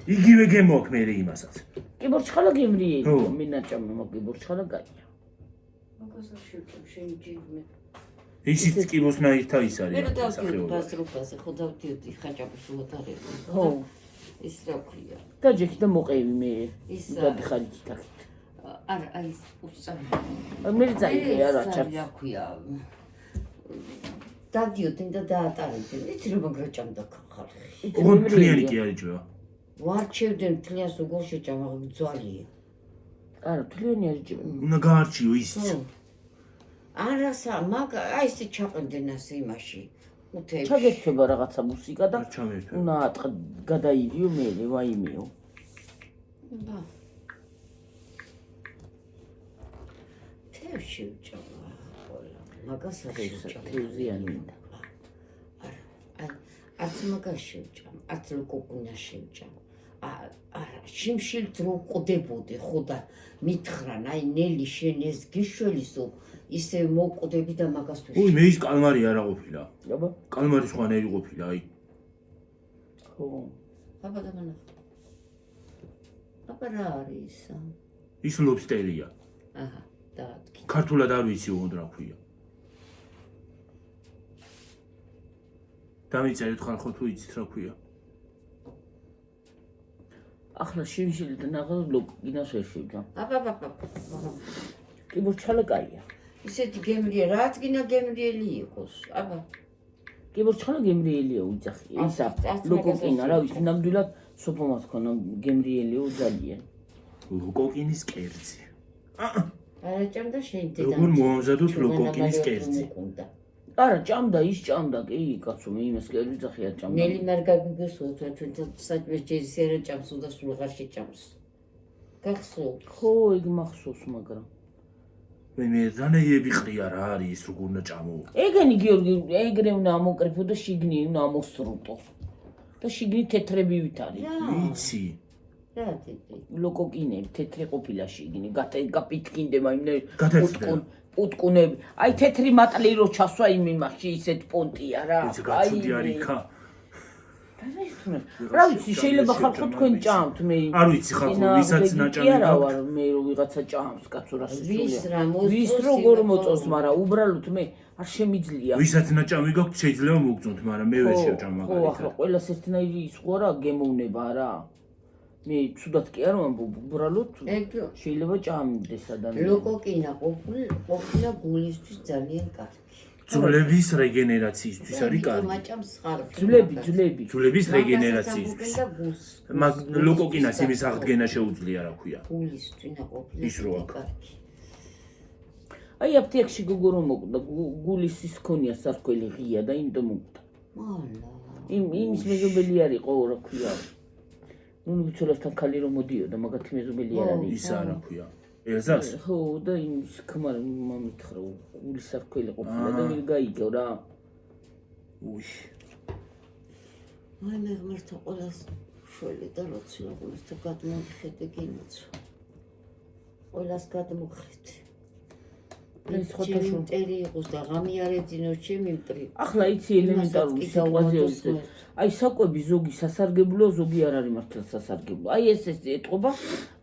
იგივე გემო აქვს მე იმასაც. კი ბორჩხალა გემრიელია. ხო. მე ნაჭამი მოგი ბორჩხალა გაია. მაგას არ შევჭამ შენი ჯიგმე. ისიც კიბოსნაირთა ის არის. მე რა დავდიოდი სახეობა. ბაზრობაზე ხო დავდიოდი ხაჭაპის უოთარები. ხო. ის რა ქვია. დაჯექი და მოყევი მე. ისა. გადიხარი თითქოს. არა აი ეს უწამი. მე წაიღე არა ჩარ. რა ქვია. დავდიოდი და დაატარებდი. იცი რომ მაგრაჭამდა ხალხი. ოღონდ თლიანი კი არის ჯოა. ვარჩევდნენ თლიანს უგულ შეჭამ აღ ძვალია. არა თლიანი არ ჭირდება. უნდა გაარჩიო ისიც. ხო. არასა მაგ აი ესე ჩაყენდნენ ასე იმაში. უთეებში. ჩაგეცება რაღაცა მუსიკა და არ ჩამერთვე. უნდა გადაიდიო მე ვაიმეო. ბა. თევში უჭამა ყველა. მაგას არ შეჭამ. თევზიანი მინდა. არა. არც მაგას შეჭამ, არც ლოკოკუნა შეჭამ. არა, შიმშილთ რო ყდებოდი ხო და მითხრან, აი ნელი შენ ეს გიშველისო, ისე მოყდები და მაგას თუ უი მე ის კალმარი არა ყოფილა. აბა კალმარი სხვანაირი ყოფილა, აი. ხო. აბა დამანახე. აბა რა არის ისა? ის ლობსტერია. აჰა, დაადგი. ქართულად არ ვიცი უღონდ რა ქვია. დამიწერეთ ხალხო თუ იცით რა ქვია. ახლა შიმშილიდან აღარ ლოკინას ვერ შევჭამ. აბა. კიბორჩალა კაია. ისეთი გემრიელი, რაც გინა გემრიელი იყოს. აბა. კიბორჩალა გემრიელია უძახი. ისა ლოკოკინა რა ვიცი ნამდვილად სოფომას ქონა გემრიელიო ძალიან. ლოკოკინის კერძი. არა ჭამდა შენ დედა. როგორ მოამზადოთ ლოკოკინის კერძი? არა ჭამდა ის ჭამდა კი კაცო მე იმას კი არ ვიძახი არ ჭამდა. ნელი მარგაგიგოს თვითონ საჭმეს ჯეზერა ჭამს და სულ აღარ შეჭამს. გახსოვს? ხო ეგ მახსოვს მაგრამ. მე დანეები ყრია რა არის ის როგორ უნდა ჭამო? ეგენი გიორგი ეგრე უნდა ამოკრიფო და შიგნი უნდა ამოსრუტო. და შიგნი თეთრებივით არის. ვიცი. რა დიდი. ლოკოკინები თეთრი ყოფილა შიგნი გაპიტკინდა მაინე გათეთრდება. უტკუნები. აი თეთრი მატლი რო ჩასვა იმ იმაში ისეთ პონტია რა. ვიცი გაცუდი არის ხა. რა ვიცი შეიძლება ხალხო თქვენ ჭამთ მე. არ ვიცი ხალხო ვისაც ნაჭამი არა ვარ მე რო ვიღაცა ჭამს კაცო რა ვის სისულია. რა მოწოს ვის როგორ მოწოს მაგრამ უბრალოდ მე არ შემიძლია. ვისაც ნაჭამი გაქვთ შეიძლება მოგწონთ მაგრამ მე ვერ შევჭამ ხო მაგალითად. ახლა ყველას ერთნაირი ის ხო რა გემოვნება რა. მე ცუდად კი არ ვამბობ უბრალოდ შეიძლება ჭამდეს ადამიანი. ლოკოკინა ყოფილა გულისთვის ძალიან კარგი. ძვლების რეგენერაციისთვის არის კარგი. მაჭამს ხარფი. ძვლების რეგენერაციისთვის. მაგ ლოკოკინას იმის აღდგენა შეუძლია რა ქვია. გულისთვის ყოფილა ის რო აქ. კარგი. აი აფთიაქში გოგო რომ მოკვდა გულის ის ქონია სარქველი ღია და იმდომ მოკვდა. მალა. იმის მეზობელი არის ყო რა ქვია. ნუ ვიცოლასთან ხალი რომ მოდიოდა მაგათი მეზობელი არ არის. ის რა ქვია. ელზას? ხო და იმის ქმარ მომითხრა გულის სარქველი ყოფილა და ვერ გაიგო რა. უი. აი მე ღმერთო ყველას შველი და როცი ღმერთო გადმოხედე გინოცვა. ყველას გადმოხედე. ეს ხოთაშო ტერი იყოს და ღამი არ ეძინო ჩემი მტრი. ახლა იცი ელემენტარული სიტუაციაზე. აი საკვები ზოგი სასარგებლოა, ზოგი არ არის მართლა სასარგებლო. აი ეს ეტყობა,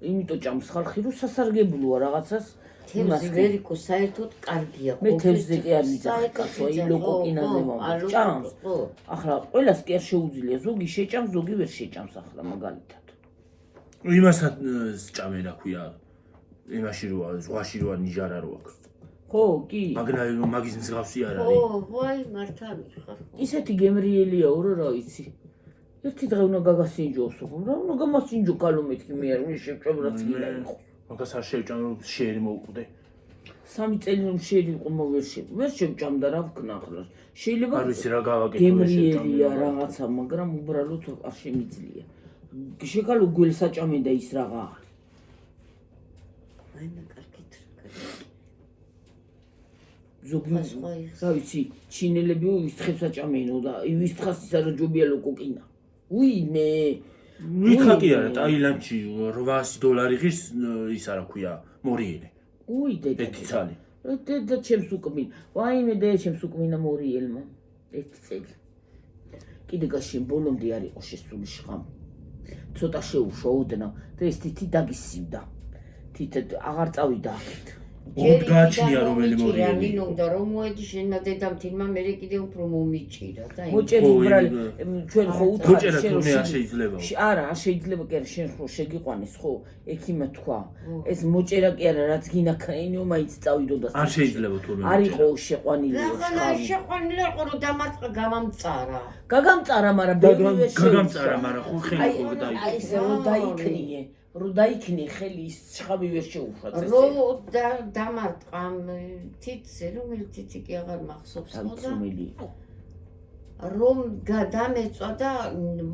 იმიტომ ჭამს ხალხი, რომ სასარგებლოა რაღაცას. თევზი ვერიკო საერთოდ კარგია. მე თევზზე კი არ მიძახი კაცო, აი ლოკოკინაზე მომწონს. ჭამს. ახლა ყველას კი არ შეუძლია, ზოგი შეჭამს, ზოგი ვერ შეჭამს ახლა მაგალითად. იმასაც ჭამე რა ქვია. იმაში როა, ზღვაში როა ნიჟარა რო აქვს. ხო, კი. მაგის მსგავსი არ არის. ხო, აი მართალი ხარ. ისეთი გემრიელიაო რა ვიცი. ერთი დღე უნდა გაგასინჯოსო, რა უნდა გამასინჯო კალო მეთქი მე არ უნდა შევჭამ რაც გინდა იყო. მაგას არ შევჭამ რომ შეერი მოუკვდე. 3 წელი რომ შეერი იყო ვერ შევჭამ და რა ვქნა ახლა. შეიძლება არ ვიცი რა გავაკეთო გემრიელია რაღაცა, მაგრამ უბრალოდ არ შემიძლია. შეკალო გველსაჭამე და ის რაღა არის. აი მე კარგით. ზოგი რა ვიცი, ჩინელები ვისთხებს აჭამენო და ვისთხას ის არა ჯობია ლოკოკინა. უიმე. ვითხა კი არა, ტაილანდში $800 ღირს ის არა ქვია, მორიელი. უი დედა. ერთი ცალი. და ჩემს უკმინ. ვაიმე და ჩემს უკმინა მორიელმა. ერთი წელი. კიდე გაშენ ბოლომდე არ იყო შესული შხამ. ცოტა შეუშვა ოდნა და ეს თითი დაგისივდა. თითად აღარ წავიდა აქეთ. ოდ გააჩნია რომელი მორიელი. ნინო და რომ მოედი შენმა დედამთილმა მე კიდე უფრო მომიჭირა და მოჭერი უბრალოდ ჩვენ ხო უთხარ შენ არ შეიძლება. არა, არ შეიძლება კი არა შენ ხო შეგიყვანეს ხო? ექიმა თქვა. ეს მოჭერა კი არა, რაც გინა ქაინო მაინც წავიდოდა. არ შეიძლება თურმე. არ იყო შეყვანილი. რა შეყვანილი იყო რომ დამატყა გამამწარა. გაგამწარა, მაგრამ გაგამწარა, მაგრამ ხო ხელი ხო დაიქნა. აი ეს რო დაიქნიე. რო დაიქნი ხელი ის შხამი ვერ შეუშვა წესე. რო დამარტყა თითზე რომელი თითი კი აღარ მახსოვს ხო და რომ გადამეწვა და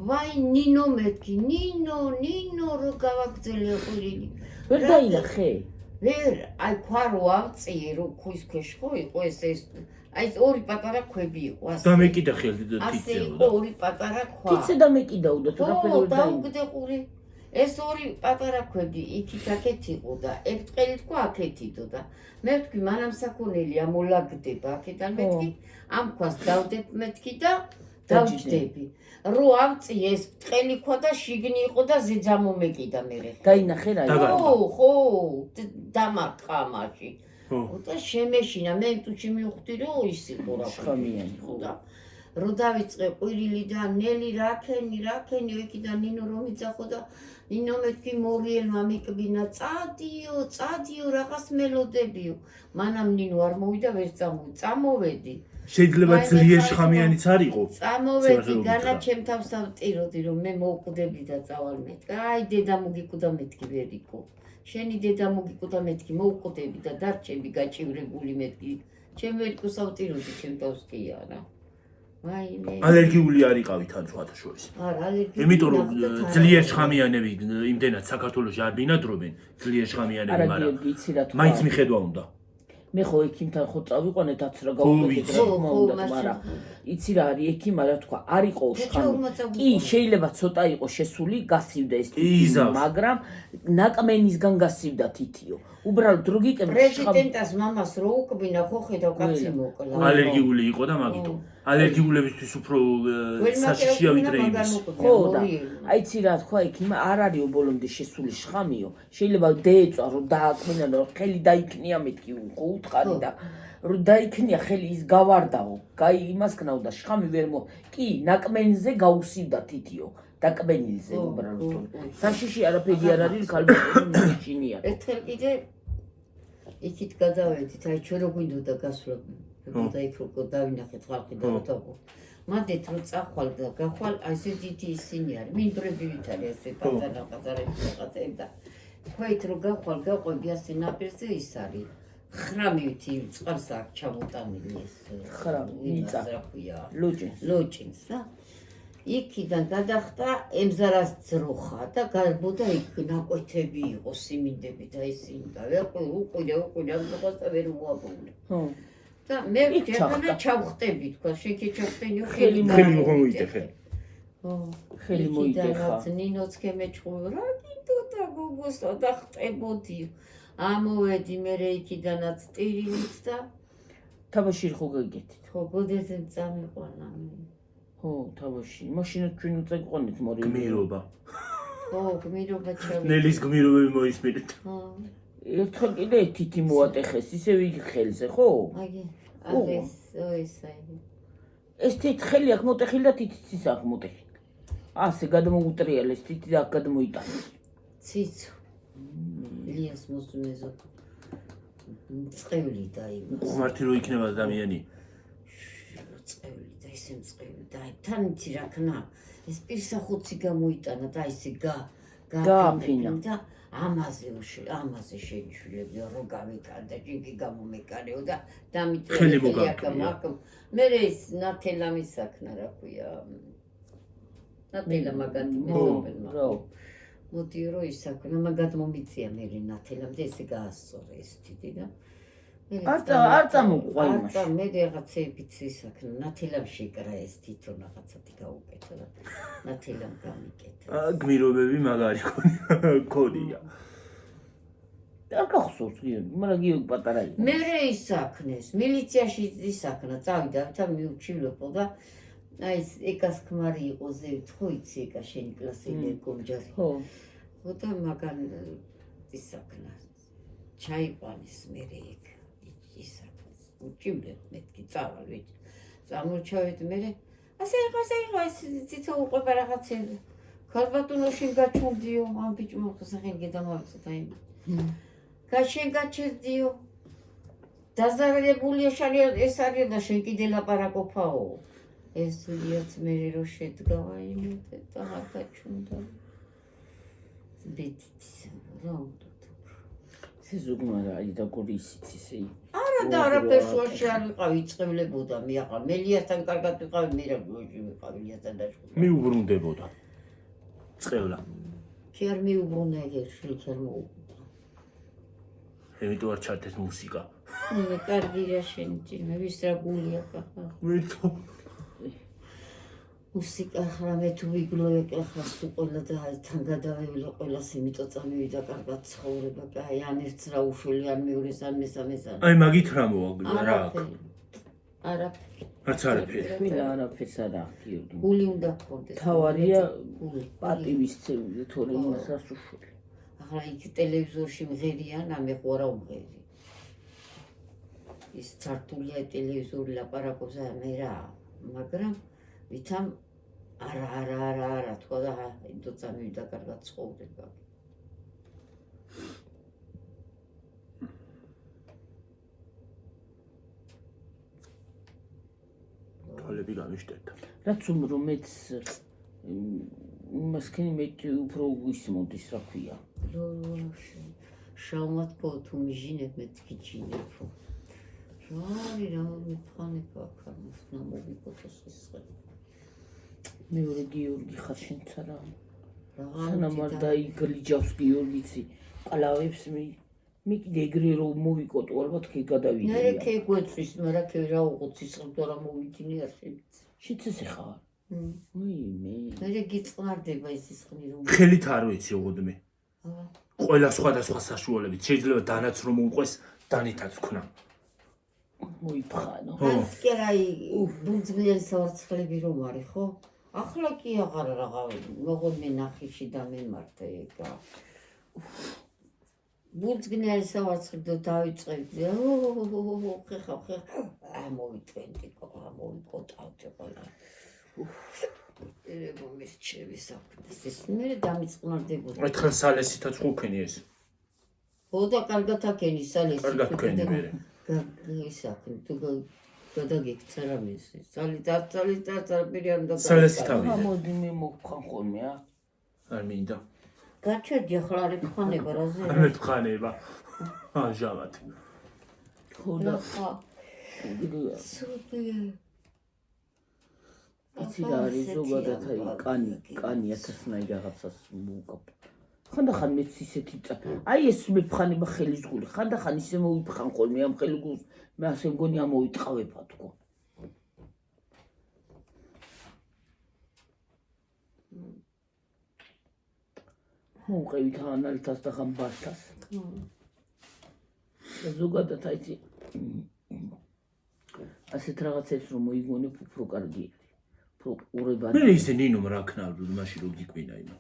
ვაი ნინო მეთქი ნინო რო გავაგზელე ყურილი ვერ დაინახე ვერ აი ქვა რო ავწიე რო ქვის ქვეშ ხო იყო ეს აი ორი პატარა ქვები იყო ასე და მეკიდა ხელი და თითზე ასე იყო ორი პატარა ქვა თითზე და მეკიდაოდა თუ რაფერი ვერ დაუგდე ყური ეს ორი პატარა ქვები იქით აქეთ იყო და ერთ ყელი თქვა აქეთიდო და მე ვთქვი მანამ საქონელი ამოლაგდება აქედან მეთქი ამ ქვას დავდებ მეთქი და დავჯდები რო ავწიე ეს ყელი ქვა და შიგნი იყო და ზეძა მომეკიდა მე დაინახე რა ხო დამარტყა მაშინ და შემეშინა მე თუჩი მივხვდი რომ ის იყო რა ხამიანი ხო და რო დავიწყე ყვირილიდან ნელი რაქენი იქიდან ნინო რომ იცახო და ნინო მეთქი მორიელმა მიკბინა წადიო რაღაც მელოდებიო მანამ ნინო არ მოვიდა ვერ წამოვედი შეიძლება ძლიერ შხამიანიც არ იყო წამოვედი განა ჩემ თავს ავტიროდი რომ მე მოვკვდები და წავალ მეთქი აი დედა მოგიკვდა მეთქი ვერ იყო შენი დედა მოგიკვდა მეთქი მოვკვდები და დარჩები გაჭივრებული მეთქი ჩემ ვერ იყო ავტიროდი ჩემ თავს კი არა ალერგიული არ იყავი თან სხვადასხვაშორის. არა, ალერგიული. იმიტომ რომ ძლიერ შხამიანები იმდენად საქართველოში არ ბინადრობენ, ძლიერ შხამიანები, მაგრამ მაინც მიხედვა უნდა. მე ხო ექიმთან ხო წავიყვანე დაც რა გავუკეთეთ რა თქმა უნდა, მაგრამ იცი რა არის ექიმ რა თქვა, არ იყო შხამი. კი, შეიძლება ცოტა იყო შესული, გასივდა ეს თითი, მაგრამ ნაკმენისგან გასივდა თითიო. უბრალოდ რო გიკეთე პრეზიდენტას მამას რო უკბინა ხო ხედავ კაცი მოკლა. ალერგიული იყო და მაგიტომ. ალერგიულებისთვის უფრო საშიშია ვიდრე იმის. ხო და აი ცი რა თქვა ექიმა არ არისო ბოლომდე შესული შხამიო. შეიძლება დაეწვა რომ დააკმენა რომ ხელი დაიქნია მეთქი ხო უთხარი და რომ დაიქნია ხელი ის გავარდაო. გაი იმას ქნავდა შხამი ვერ მო. კი, ნაკმენზე გაუსივდა თითიო. დაკმენილზე უბრალოდ. საშიში არაფერი არ არის ქალბატონი მიჩინია. ერთხელ კიდე იქით გადავედით, აი ჩვენ რო გვინდოდა გასვლა და იქ რო დავინახეთ ხალხი და რო დავყო. მანდეთ რო წახვალ და გახვალ, აი ესე დიდი ისინი არის. მინდვრებივით არის ესე პატარა რაღაცები და ქვეთ რო გახვალ, გაყვები ასე ნაპირზე ის არის. ხრამივით წყალს აქ ჩამოტანილი ეს ხრამი, მიწა. ლოჭინს და იქიდან გადახტა ემზარას ძროხა და გარბოდა იქ ნაკვეთები იყო სიმინდები და ისინი და უყურე ამ დროს და ვერ მოაბუნე. და მე ჯერანა ჩავხტები თქვა შეკე ჩავხტენიო ხელი მოიტეხე. ხელი მოიტეხა. ნინოც კემეჭყო რა კიდო და გოგოსა და ხტებოდი. ამოვედი მე იქიდანაც ტირილით და თაბაში ხო გაგეთით. ხო გოდეზე წამიყვანა მე. ხო, თაბაში. მაშინაც ჩვენ უწეყვანით მორიელი. გმირობა. ხო, გმირობა ჩავიდა. ნელის გმირობები მოისმინეთ. ხო. ერთხელ კიდე თითი მოატეხეს, ისევ იქ ხელზე, ხო? აგი, ეს თითი ხელი აქ მოტეხილი და თითიც ის აქ მოტეხილი. ასე გადმოუტრიალეს თითი და აქ გადმოიტანეს. ციცო. ლიას მოსუნეზო. წყევლი დაიგო. ხმართი რო იქნება ადამიანი. წყევლი და ისე წყევლი და თან იცი რა ქნა. ეს პირსახოცი გამოიტანა და ისე გააფინა და ამაზე შეიშვლებიო რო გავიკარდა ჯინგი გამომეკარეო და დამიტელი აკა მე ეს ნათელამის საქმე რა ქვია ნათელა მაგათი მეზობელმა მოდი რო ის საქმე მაგათ მომიწია მე ნათელამდე ესე გაასწორე ეს თითი და არ წამოყვა იმაში. მე რაღაცეებიც ისაქნა, ნათელამ შეკრა ეს თვითონ რაღაცათი გაუკეთა და ნათელამ გამიკეთა. გმირობები მაგარი ქონია. არ გახსოვს გიორგი, მაგრამ გიორგი პატარა იყო. მე ისაქნეს, მილიციაში ისაქნა, წავიდა და მიუჩილებო და აი ეს ეკას ქმარი იყო ზევით, ხო იცი ეკა შენი კლასელი კომჯარი. ხო. ხო და მაგან ისაქნა. ჩაიყვანეს მე ეგ. ისაკს უჭიმდეთ მეთქი წავალ ვიცი წამოჩავეთ მე ასე იყო ეს ციცო უყვება რაღაცები ქალბატონოში გაჩუნდიო ამ ბიჭმა ხსახენ გედამავიწყეთ აი გაშენ გაჩერდიო დაზარალებულია შარი ეს არის და შენ კიდე ლაპარაკობაო ეს ვიაც მე რო შედგა აი და არ გაჩუნდა ბიტს რა ზუგმარა აი და გორისიც ისე არა და არაფერში არ ვიყავი იწევლებოდა მე ახლა მელიასთან კარგად ვიყავი მე რა გოჟი ვიყავი მელიასთან დაშვი მიუბრუნდებოდა წყევლა კი არ მიუბრუნა ეგ შეიძლება მოუბრუნა იმიტომ არ ჩარდეს მუსიკა მე კარგი რა შენი მე ვის რა გულია ხა ვეთო მუსიკა ხრამე თუ ვიგლოეკ ახლა სულ ყველა და თან გადავევლო ყველას იმიტომ წამივიდა კარგად ცხოვრება და აი ან ერთს რა უშველი ან მეორეს ან მესამეს ან აი მაგით რა მოაგდა რა არაფერი არაფერი არაფერს არა გიორგი გული უნდა გქონდეს თავარია პატივისცემი თორე იმასაც უშველი ახლა იქ ტელევიზორში მღერიან ამე ყურა უმღერი ის ცარტულია ტელევიზორი ლაპარაკობს მე რა მაგრამ ვითამ არა თქვა და ინდოცა მივიდა კარგად ცხოვრება. თვალები გამიშტეთა. რაც უმრო მეც მასქენი მე უფრო ის მოდის რა ქვია. შავმატკო თუ მიჟინებ მე თქიჩინებ. რა მიფხანება ქარმოს ნამოვიკოთოს ის ხე. მეორე გიორგი ხარ შენცა რა. სანამ არ დაიგლიჯავს გიორგიცი ყლავებს მე კიდე ეგრე რომ მოვიკოტო ალბათ კი გადავიდე. მე კე გვეწვის მე რა კე რა უღოცის ხმ რა მოვიდინი არ შეიძლება. შეცეს ხარ. მე მე გიწყნარდება ის ხმი რომ ხელით არ ვიცი უღოდმე. ყველა სხვადასხვა საშუალებით შეიძლება დანაც რომ უყვეს დანითაც ვქნა. მოიფხანო. ეს კი რაი ბუნძმიანი სავარცხლები რომ არის ხო? ახლა კი აღარ რაღა მოგონე ნახიში და მემართე ეგა. ბუნძმიანი სავარცხლი და დავიწყებდი. ხეხა მოვიტვენდი ყოლა მოვიკოტავდი ყოლა. ერებო მის ჩემი საქმეს ეს მე დამიწყნარდებოდა. ერთხელ სალესითაც ყოფენი ეს. ხო და კარგად აქენი სალესი. კარგად თქვენი მე. ისაკი თუ გადაგიქცა რა მისი. სალი და პირიან და სალესი თავი. მოდი მე მოვხან ხოლმე ა. არ მინდა. გაჩერდი ახლა არ იფხანება რაზე. არ მეთქანება. ამჟამად. ხო და ხა. სუპერ. იცი რა არის ზოგადად აი კანი ათასნაი რაღაცას მოვუკავ. ხანდახან მეც ისეთი აი ეს მიფხანება ხელის გული. ხანდახან ისე მოვიფხან ხოლმე ამ ხელის გულს. მე ასე მგონი ამოვიტყავება თქო. მოვყევით ანალითას და ხამბართას. და ზოგადად აი ასეთ რაღაცებს რომ მოიგონებ უფრო კარგი არის. უყურება მე ისე ნინომ რა ქნავდი მაშინ რომ გიკვინა იმო.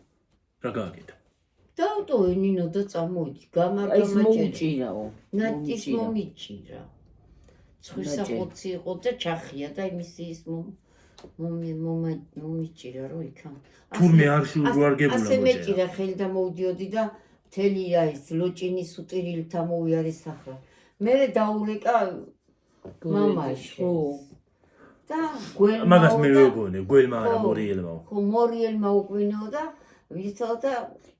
რა გააკეთა? დავტოვე ნინო და წამოვიდი. ეს გამარჯობა მოუჭირაო. ნატის მომიჭირა. ცხვირსახოცი იყო და ჩახია და იმისი ის მომიჭირა რომ იქა. თურმე არ შუარგებულა ასე მეჭირა ხელი და მოვდიოდი და მთელი ის ლოჭინის უტირილთა მოვიარეს ახლა. მე დაურეკა მამაში. და გველმა მაგას მე ვეგონე გველმა არა მორიელმა. ხო მორიელმა უკვინო და ვიცოდა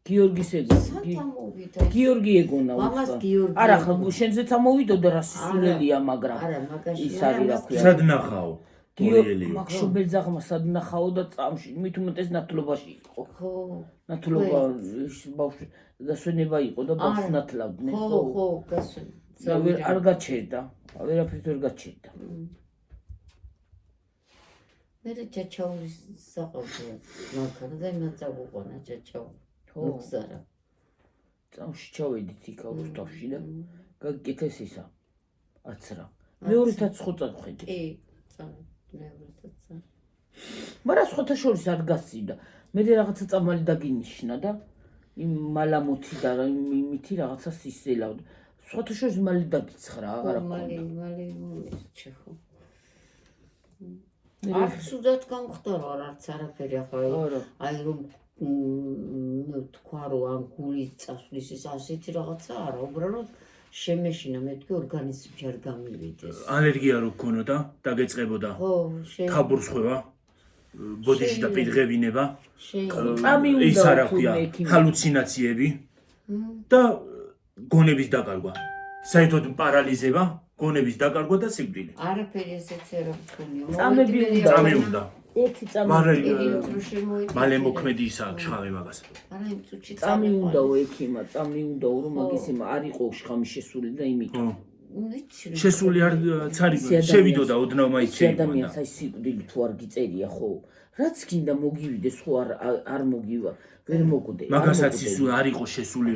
გიორგის ეგონა. სამოვიდა. გიორგი ეგონა მამას გიორგი. არა ხო შენზეც ამოვიდოდა რა სისულელია მაგრამ არა მაგაში ის არის რა ქვია. სად ნახაო? მორიელიო. მაგშობელძაღმა სად ნახაო და წამში მით უმეტეს ნათლობაში იყო. ხო. ნათლობა ბავშვი გასვენება იყო და ბავშვს ნათლავდნენ. ხო გასვენება. არ გაჩერდა. ვერაფერს ვერ გაჩერდა. მე ჩაჩაურის საყოველთაო მაგარ და იმაცა უყონა ჩაჩაუ. მოგზარა. წამში ჩავედით იქა რუსთავში და გაგიკეთეს ისა. არც რა. მეორეთაც ხოწად ხედი. კი, მეორეთაც. მაგრამ სხვათა შორის არ გასციდა. მე რაღაცა წამალი დაგინიშნა და იმ მალამოთი და იმითი რაღაცა სისელავდა. სხვათა შორის მალე დაგიცხრა, აღარ აქვს. მალე ჩეხო. არ სუდად გამختارო არც არაფერი ახლა აი რომ თქვა რომ ამ გულის წასვლის ის ასეთი რაღაცა არა უბრალოდ შემეშინა მეთქი ორგანიზმში არ გამივიდეს ალერგია რო გქონოდა დაგეწყებოდა ხო თაბურსხვევა ბოდიში და პირღებინება წამიუნდა ის არა ქვია ჰალუცინაციები და გონების დაკარგვა საერთოდ პარალიზება გონების დაკარგვა და სიკვდილი. არაფერი ესეც არ მქონია. წამიუნდა. ერთი წამი. მალე მოქმედი ისაა შხამი მაგას. არა იმ წუთში წამიუნდაო ექიმა, წამიუნდაო რომ მაგის არ იყო შხამი შესული და იმითო. შესული არ ცარი შევიდოდა ოდნავ მაინც შეიძლება. ადამიანს აი სიკვდილი თუ არ გიწერია ხო? რაც გინდა მოგივიდეს ხო არ მოგივა. ვერ მოკვდე. მაგასაც ის არ იყო შესული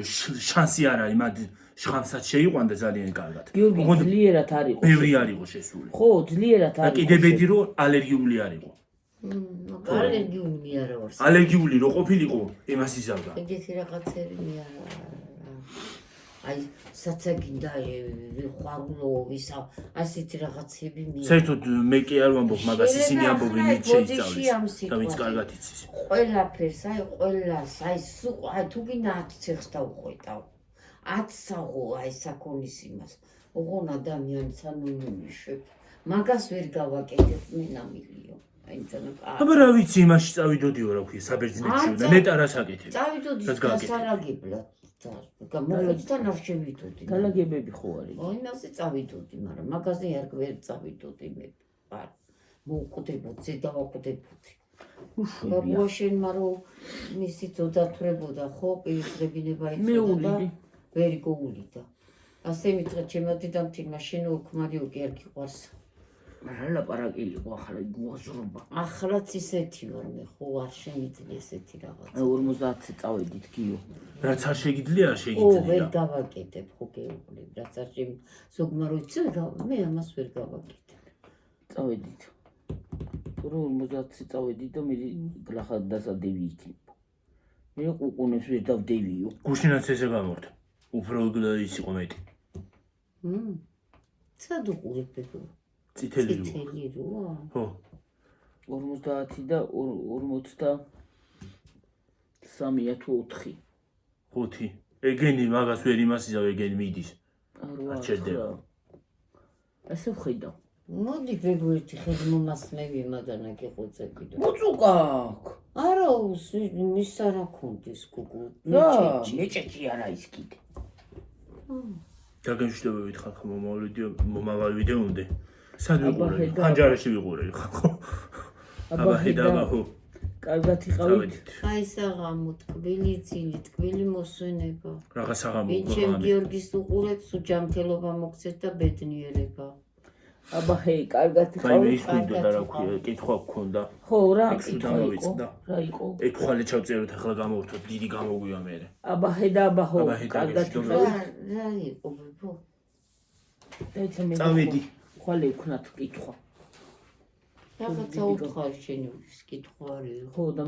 შანსი არ არის მაგ შხამსაც შეიყვანდა ძალიან კარგად. გიორგი ძლიერად არ იყო. ბევრი არ იყო შესული. ხო, ძლიერად არ იყო. კიდე ბედი რომ ალერგიული არ იყო. ალერგიული არა ვარ. ალერგიული რო ყოფილიყო, იმას იზავდა. ეგეთი რაღაცები არა. აი საცაგინდა ვიყვარულო ვისა ასეთი რაღაცები მე საერთოდ მე კი არ ვამბობ მაგას ისინი ამბობენ მით შეისწავლის და ვინც კარგად იცის ყველაფერს აი ყველას აი სულ აი თუ გინდა 10 ციხს დავუყვეტავ 10 საღო აი საქონის იმას ოღონ ადამიანს ანონიმიშებ მაგას ვერ გავაკეთებ მე ნამილიო აი ძანა აბა რა ვიცი იმაში წავიდოდიო რა ქვია საბერძნეთში და ნეტა რას აკეთებ წავიდოდი დასალაგებლად გამოვეცთან არ შევიდოდი დალაგებები ხო არის აი მასე წავიდოდი მაგრამ მაგაზე არ ვერ წავიდოდი მე არ მოუკვდებოდი დავაკვდებოდი უშვებია შენმა რომ მისი დოდათვრებოდა ხო პირისებინება მე იცოდა და უვლიდი ვერ გოულიდა ასე მითხრა ჩემო დედამთილმა შენ უკმარიო კი არ გიყვარს რა ლაპარაკი იყო ახლა გუაზრობა ახლაც ისეთი ვარ მე ხო არ შემიძლია ესეთი რაღაც 50 წავედით გიო რაც არ შეგიძლია არ ო ვერ შეგიძლია გავაკეთებ ხო გეუბნები რაც არ შემ ზოგმა რო იცი მე ამას ვერ გავაკეთებ წავედით რო 50 წავედით და მე გლახა დასადევი იქნება მე ყუყუნებს ვერ დავდევიო გუშინაც ესე გამორთ უფრო ის იყო მეტი სად უყურებდები წითელი რო წითელი როა ხო 50 და 53 თუ 4 5 ეგენი მაგას ვერ იმასიზავ ეგენი მიდის არ ჩერდება ასე ვხედავ მოდი ბეგუერთი ხელმომასმევი მადანა გიყუწე კიდე მოწუკაკ არა მის არა კონდეს გუგუ მეჭეჭი არა ის კიდე დაგემშვიდობებით ხალხო მომავალ ვიდეომდე სად ვიყურე ხანჯარაში ვიყურე ხო აბა ხედავ ხო კარგად იყავით აი საღამო ტკბილი ძილი ტკბილი მოსვენება რაღა საღამო ვინჩემ გიორგის უყურებს უჯამთელობა მოგცეთ და ბედნიერება აბა ჰეი კარგად აი მე იყავით ისვიდო და რა ქვია კითხვა გქონდა ხო რა ექვსი კითხვა იყო დამოვიწყდა. რა იყო ეგ ხვალე ჩავწეროთ ახლა გამოვთოთ დიდი გამოგვია მე აბა ჰედა აბა ხო აბა, ჰედა, კარგად გეშდობებით. იყავით რა იყო ბებო დაიცა მე წავედი. ხვალე ვქნათ კითხვა რაღაცა უთხარი შენი კითხვა არის ხო და